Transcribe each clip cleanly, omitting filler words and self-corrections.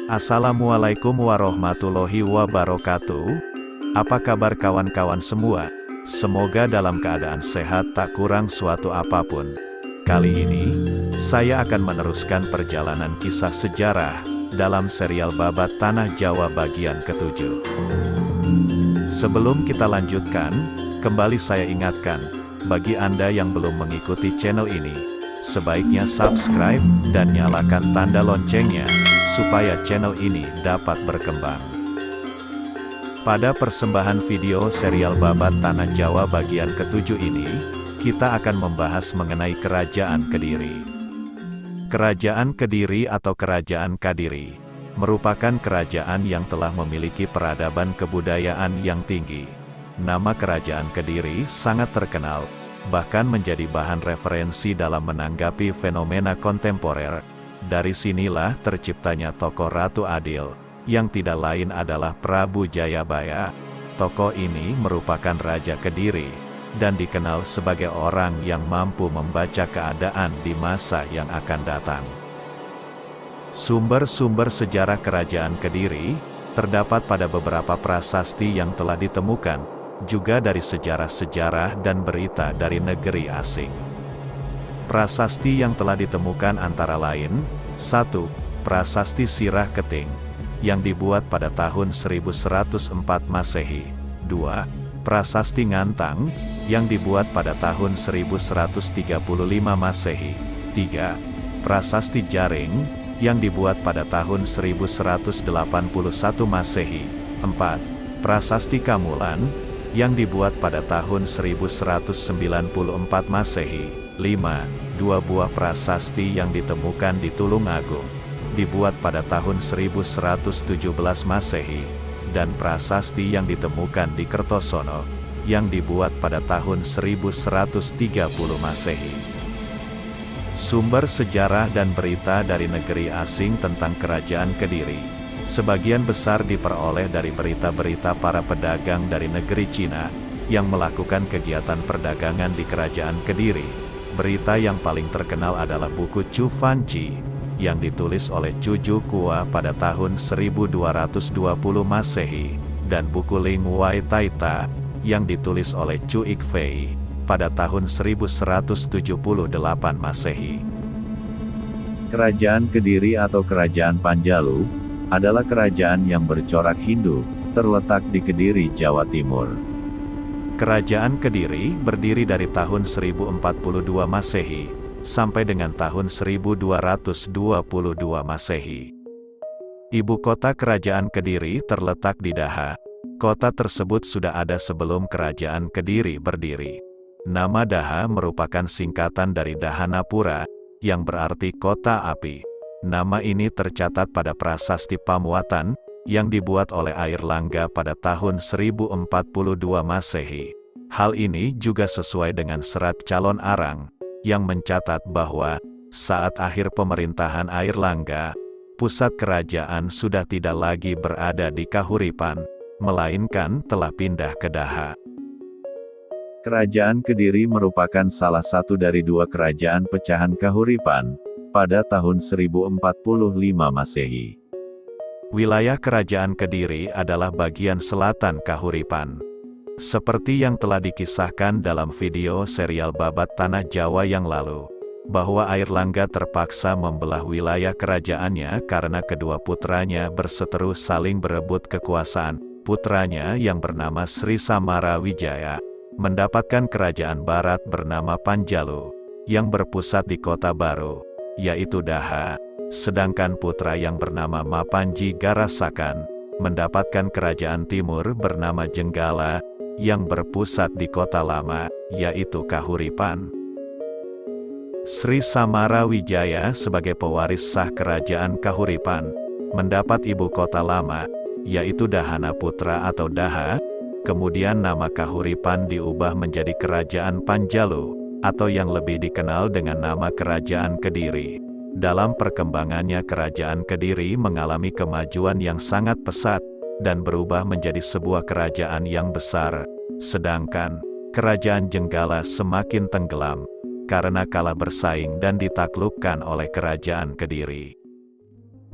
Assalamualaikum warahmatullahi wabarakatuh. Apa kabar kawan-kawan semua? Semoga dalam keadaan sehat tak kurang suatu apapun. Kali ini, saya akan meneruskan perjalanan kisah sejarah dalam serial Babat Tanah Jawa bagian ke-7. Sebelum kita lanjutkan, kembali saya ingatkan, bagi Anda yang belum mengikuti channel ini, sebaiknya subscribe dan nyalakan tanda loncengnya, supaya channel ini dapat berkembang. Pada persembahan video serial Babat Tanah Jawa bagian ke-7 ini, kita akan membahas mengenai Kerajaan Kediri. Kerajaan Kediri atau Kerajaan Kadiri merupakan kerajaan yang telah memiliki peradaban kebudayaan yang tinggi. Nama Kerajaan Kediri sangat terkenal, bahkan menjadi bahan referensi dalam menanggapi fenomena kontemporer. Dari sinilah terciptanya tokoh Ratu Adil, yang tidak lain adalah Prabu Jayabaya. Tokoh ini merupakan Raja Kediri, dan dikenal sebagai orang yang mampu membaca keadaan di masa yang akan datang. Sumber-sumber sejarah Kerajaan Kediri terdapat pada beberapa prasasti yang telah ditemukan, juga dari sejarah-sejarah dan berita dari negeri asing. Prasasti yang telah ditemukan antara lain, 1. Prasasti Sirah Keting, yang dibuat pada tahun 1104 Masehi. 2. Prasasti Ngantang, yang dibuat pada tahun 1135 Masehi. 3. Prasasti Jaring, yang dibuat pada tahun 1181 Masehi. 4. Prasasti Kamulan, yang dibuat pada tahun 1194 Masehi. 5. Dua buah prasasti yang ditemukan di Tulungagung, dibuat pada tahun 1117 Masehi, dan prasasti yang ditemukan di Kertosono, yang dibuat pada tahun 1130 Masehi. Sumber sejarah dan berita dari negeri asing tentang Kerajaan Kediri, sebagian besar diperoleh dari berita-berita para pedagang dari negeri Cina, yang melakukan kegiatan perdagangan di Kerajaan Kediri. Berita yang paling terkenal adalah buku Chu Fanchi, yang ditulis oleh Chu Jukua pada tahun 1220 Masehi, dan buku Ling Wai Taita, yang ditulis oleh Chu Ikfei, pada tahun 1178 Masehi. Kerajaan Kediri atau Kerajaan Panjalu, adalah kerajaan yang bercorak Hindu, terletak di Kediri, Jawa Timur. Kerajaan Kediri berdiri dari tahun 1042 Masehi, sampai dengan tahun 1222 Masehi. Ibu kota Kerajaan Kediri terletak di Daha. Kota tersebut sudah ada sebelum Kerajaan Kediri berdiri. Nama Daha merupakan singkatan dari Dahanapura, yang berarti kota api. Nama ini tercatat pada prasasti Pamuatan, yang dibuat oleh Airlangga pada tahun 1042 Masehi. Hal ini juga sesuai dengan serat Calon Arang, yang mencatat bahwa, saat akhir pemerintahan Airlangga, pusat kerajaan sudah tidak lagi berada di Kahuripan, melainkan telah pindah ke Daha. Kerajaan Kediri merupakan salah satu dari dua kerajaan pecahan Kahuripan, pada tahun 1045 Masehi. Wilayah Kerajaan Kediri adalah bagian selatan Kahuripan. Seperti yang telah dikisahkan dalam video serial Babat Tanah Jawa yang lalu, bahwa Airlangga terpaksa membelah wilayah kerajaannya karena kedua putranya berseteru saling berebut kekuasaan. Putranya yang bernama Sri Samara Wijaya, mendapatkan kerajaan barat bernama Panjalu, yang berpusat di kota baru, yaitu Daha. Sedangkan putra yang bernama Mapanji Garasakan, mendapatkan kerajaan timur bernama Jenggala, yang berpusat di kota lama, yaitu Kahuripan. Sri Samara Wijaya sebagai pewaris sah kerajaan Kahuripan, mendapat ibu kota lama, yaitu Dahanaputra atau Daha. Kemudian nama Kahuripan diubah menjadi Kerajaan Panjalu, atau yang lebih dikenal dengan nama Kerajaan Kediri. Dalam perkembangannya Kerajaan Kediri mengalami kemajuan yang sangat pesat, dan berubah menjadi sebuah kerajaan yang besar, sedangkan Kerajaan Jenggala semakin tenggelam, karena kalah bersaing dan ditaklukkan oleh Kerajaan Kediri.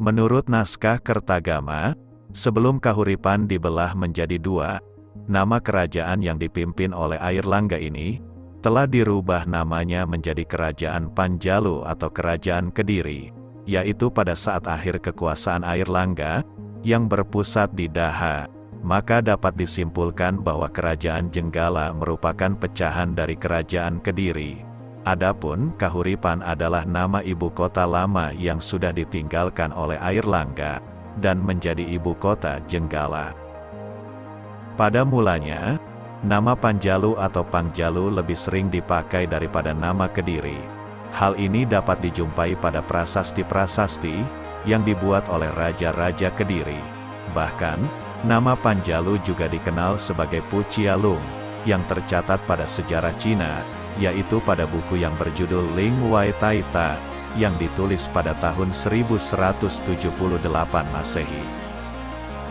Menurut naskah Kertagama, sebelum Kahuripan dibelah menjadi dua, nama kerajaan yang dipimpin oleh Airlangga ini telah dirubah namanya menjadi Kerajaan Panjalu atau Kerajaan Kediri, yaitu pada saat akhir kekuasaan Airlangga yang berpusat di Daha. Maka dapat disimpulkan bahwa Kerajaan Jenggala merupakan pecahan dari Kerajaan Kediri. Adapun Kahuripan adalah nama ibu kota lama yang sudah ditinggalkan oleh Airlangga dan menjadi ibu kota Jenggala. Pada mulanya, nama Panjalu atau Pangjalu lebih sering dipakai daripada nama Kediri. Hal ini dapat dijumpai pada prasasti-prasasti yang dibuat oleh raja-raja Kediri. Bahkan, nama Panjalu juga dikenal sebagai Pucialung, yang tercatat pada sejarah Cina, yaitu pada buku yang berjudul Ling Wai Taita, yang ditulis pada tahun 1178 Masehi.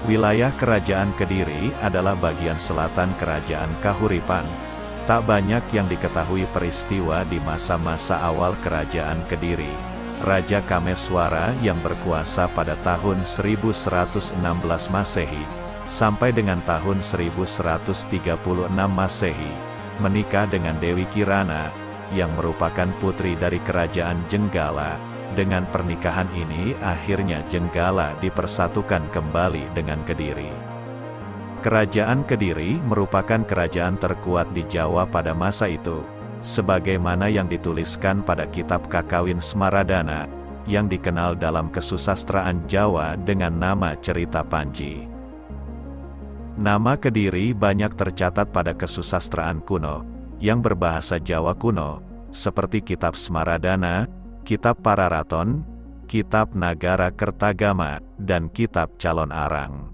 Wilayah Kerajaan Kediri adalah bagian selatan Kerajaan Kahuripan. Tak banyak yang diketahui peristiwa di masa-masa awal Kerajaan Kediri. Raja Kameswara yang berkuasa pada tahun 1116 Masehi, sampai dengan tahun 1136 Masehi, menikah dengan Dewi Kirana, yang merupakan putri dari Kerajaan Jenggala. Dengan pernikahan ini akhirnya Jenggala dipersatukan kembali dengan Kediri. Kerajaan Kediri merupakan kerajaan terkuat di Jawa pada masa itu, sebagaimana yang dituliskan pada kitab Kakawin Smaradana, yang dikenal dalam kesusastraan Jawa dengan nama Cerita Panji. Nama Kediri banyak tercatat pada kesusastraan kuno, yang berbahasa Jawa kuno, seperti kitab Smaradana, kitab Pararaton, kitab Nagara Kertagama, dan kitab Calon Arang.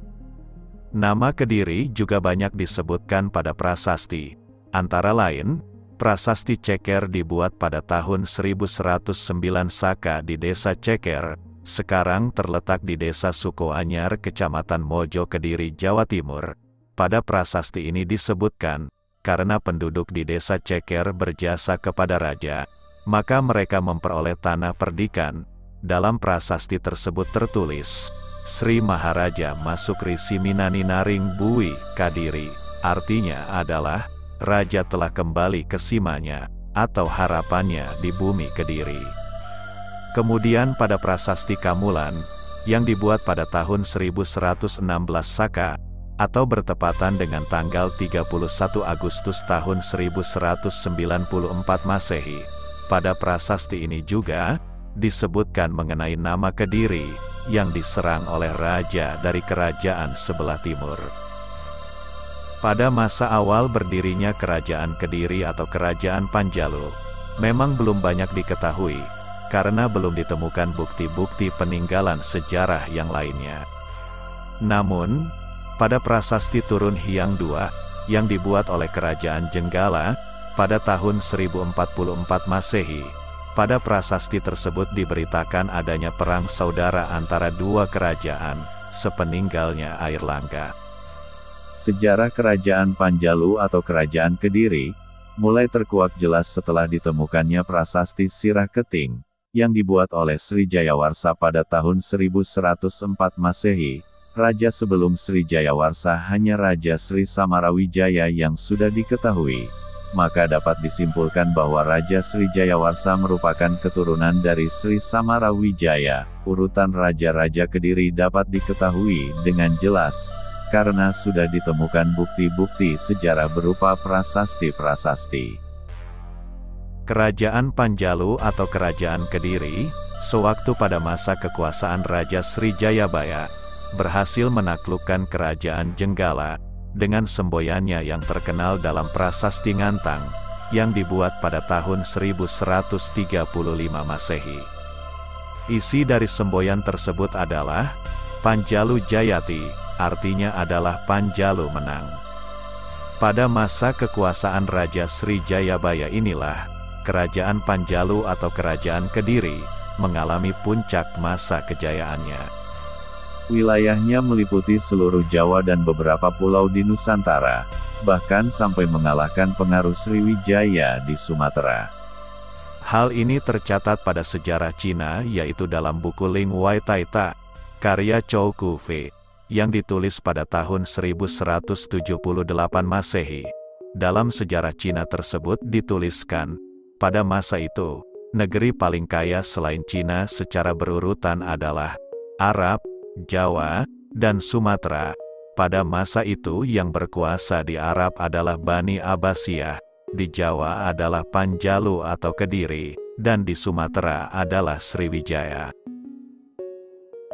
Nama Kediri juga banyak disebutkan pada prasasti, antara lain, Prasasti Ceker dibuat pada tahun 1109 Saka di desa Ceker, sekarang terletak di desa Sukoanyar, Kecamatan Mojo, Kediri, Jawa Timur. Pada prasasti ini disebutkan, karena penduduk di desa Ceker berjasa kepada raja, maka mereka memperoleh tanah perdikan. Dalam prasasti tersebut tertulis, Sri Maharaja masuk Risi Minani Naring Bui, Kadiri, artinya adalah, raja telah kembali ke simanya, atau harapannya di bumi Kediri. Kemudian pada prasasti Kamulan, yang dibuat pada tahun 1116 Saka, atau bertepatan dengan tanggal 31 Agustus tahun 1194 Masehi, pada prasasti ini juga, disebutkan mengenai nama Kediri, yang diserang oleh raja dari kerajaan sebelah timur. Pada masa awal berdirinya Kerajaan Kediri atau Kerajaan Panjalu, memang belum banyak diketahui, karena belum ditemukan bukti-bukti peninggalan sejarah yang lainnya. Namun, pada prasasti Turun Hyang II, yang dibuat oleh Kerajaan Jenggala, pada tahun 1044 Masehi, pada prasasti tersebut diberitakan adanya perang saudara antara dua kerajaan, sepeninggalnya Airlangga. Sejarah Kerajaan Panjalu atau Kerajaan Kediri, mulai terkuak jelas setelah ditemukannya prasasti Sirah Keting, yang dibuat oleh Sri Jayawarsa pada tahun 1104 Masehi. Raja sebelum Sri Jayawarsa hanya Raja Sri Samarawijaya yang sudah diketahui. Maka dapat disimpulkan bahwa Raja Sri Jayawarsa merupakan keturunan dari Sri Samarawijaya. Urutan Raja-Raja Kediri dapat diketahui dengan jelas, karena sudah ditemukan bukti-bukti sejarah berupa prasasti-prasasti. Kerajaan Panjalu atau Kerajaan Kediri, sewaktu pada masa kekuasaan Raja Sri Jayabaya, berhasil menaklukkan Kerajaan Jenggala, dengan semboyannya yang terkenal dalam prasasti Ngantang, yang dibuat pada tahun 1135 Masehi. Isi dari semboyan tersebut adalah, Panjalu Jayati, artinya adalah Panjalu menang. Pada masa kekuasaan Raja Sri Jayabaya inilah, Kerajaan Panjalu atau Kerajaan Kediri, mengalami puncak masa kejayaannya. Wilayahnya meliputi seluruh Jawa dan beberapa pulau di Nusantara, bahkan sampai mengalahkan pengaruh Sriwijaya di Sumatera. Hal ini tercatat pada sejarah Cina, yaitu dalam buku Ling Wai Tai Ta, karya Chou Ku Fei, yang ditulis pada tahun 1178 Masehi. Dalam sejarah Cina tersebut dituliskan, pada masa itu, negeri paling kaya selain Cina secara berurutan adalah Arab, Jawa, dan Sumatera. Pada masa itu yang berkuasa di Arab adalah Bani Abbasiyah, di Jawa adalah Panjalu atau Kediri, dan di Sumatera adalah Sriwijaya.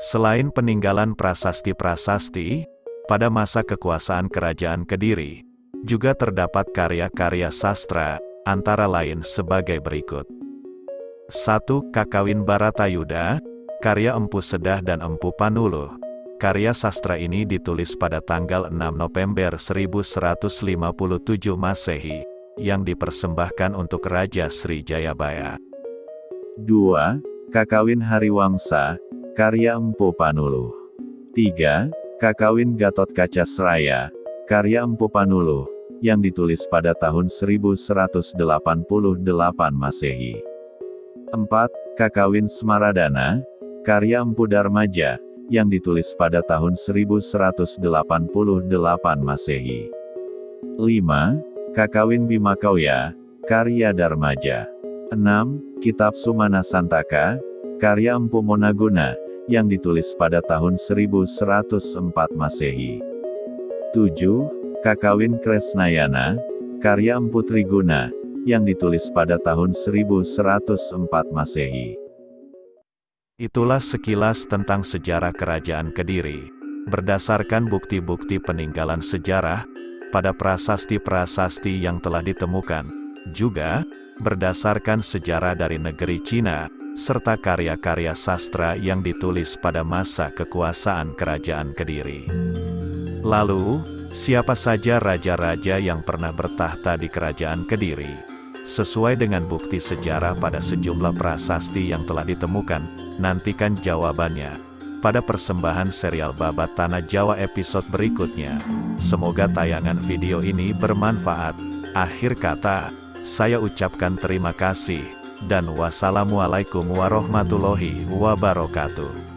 Selain peninggalan prasasti-prasasti, pada masa kekuasaan Kerajaan Kediri, juga terdapat karya-karya sastra, antara lain sebagai berikut. 1. Kakawin Baratayuda, karya Empu Sedah dan Empu Panuluh. Karya sastra ini ditulis pada tanggal 6 November 1157 Masehi, yang dipersembahkan untuk Raja Srijayabaya. 2. Kakawin Hariwangsa, karya Empu Panuluh. 3. Kakawin Gatotkaca-sraya, karya Empu Panuluh, yang ditulis pada tahun 1188 Masehi. 4. Kakawin Smaradana, karya Empu Darmaja, yang ditulis pada tahun 1188 Masehi. 5. Kakawin Bimakauya, karya Darmaja. 6. Kitab Sumana Santaka, karya Empu Monaguna, yang ditulis pada tahun 1104 Masehi. 7. Kakawin Kresnayana, karya Empu Triguna, yang ditulis pada tahun 1104 Masehi. Itulah sekilas tentang sejarah Kerajaan Kediri, berdasarkan bukti-bukti peninggalan sejarah, pada prasasti-prasasti yang telah ditemukan, juga berdasarkan sejarah dari negeri Cina, serta karya-karya sastra yang ditulis pada masa kekuasaan Kerajaan Kediri. Lalu, siapa saja raja-raja yang pernah bertahta di Kerajaan Kediri? Sesuai dengan bukti sejarah pada sejumlah prasasti yang telah ditemukan, nantikan jawabannya pada persembahan serial Babat Tanah Jawa episode berikutnya. Semoga tayangan video ini bermanfaat. Akhir kata, saya ucapkan terima kasih, dan wassalamualaikum warahmatullahi wabarakatuh.